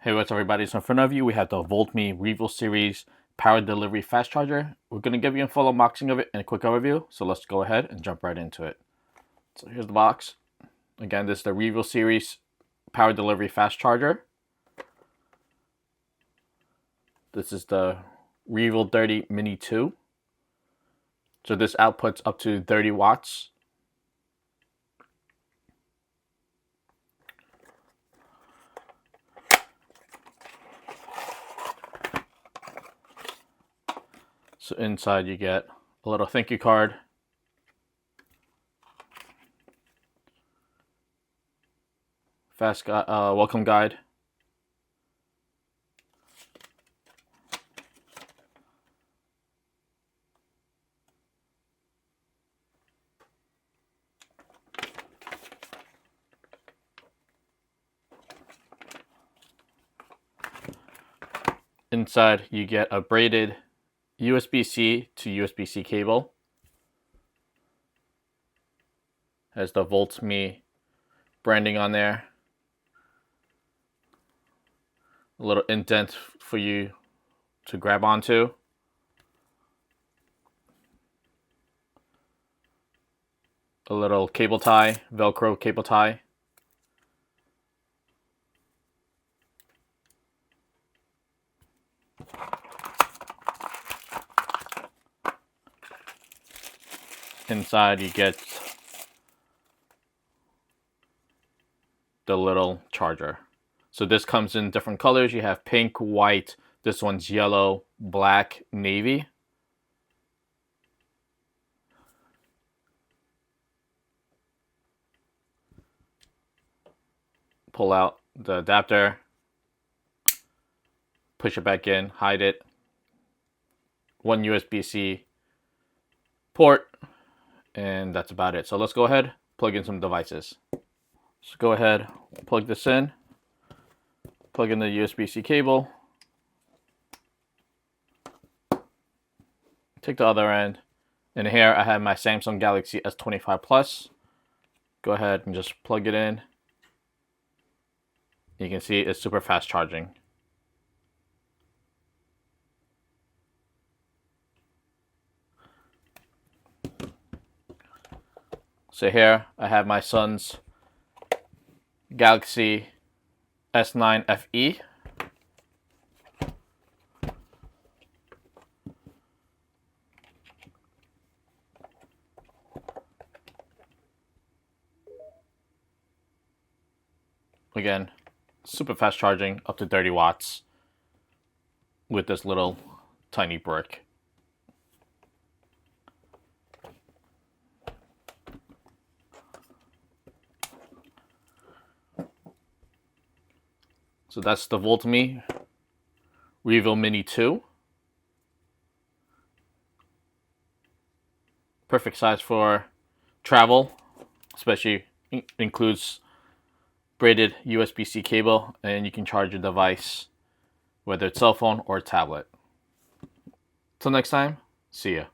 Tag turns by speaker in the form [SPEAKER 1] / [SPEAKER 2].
[SPEAKER 1] Hey, what's up, everybody? So in front of you, we have the VOLTME Revo series power delivery fast charger. We're going to give you a full unboxing of it and a quick overview. So let's go ahead and jump right into it. So here's the box. Again, this is the Revo series power delivery fast charger. This is the Revo Mini 2. So this outputs up to 30 watts. So inside you get a little thank you card, welcome guide, inside you get a braided USB-C to USB-C cable. Has the VOLTME branding on there. A little indent for you to grab onto. A little cable tie, Velcro cable tie. Inside you get the little charger. So this comes in different colors. You have pink, white, this one's yellow, black, navy. Pull out the adapter, push it back in, hide it. One USB-C port, and that's about it. So let's go ahead, plug in some devices. So go ahead, plug this in, plug in the USB-C cable, take the other end, and here I have my Samsung Galaxy S25 Plus. Go ahead and just plug it in. You can see it's super fast charging. So here I have my son's Galaxy S9 FE. Again, super fast charging, up to 30 watts with this little tiny brick. So that's the VOLTME Revo Mini 2. Perfect size for travel, especially includes braided USB-C cable, and you can charge your device, whether it's cell phone or tablet. Till next time, see ya.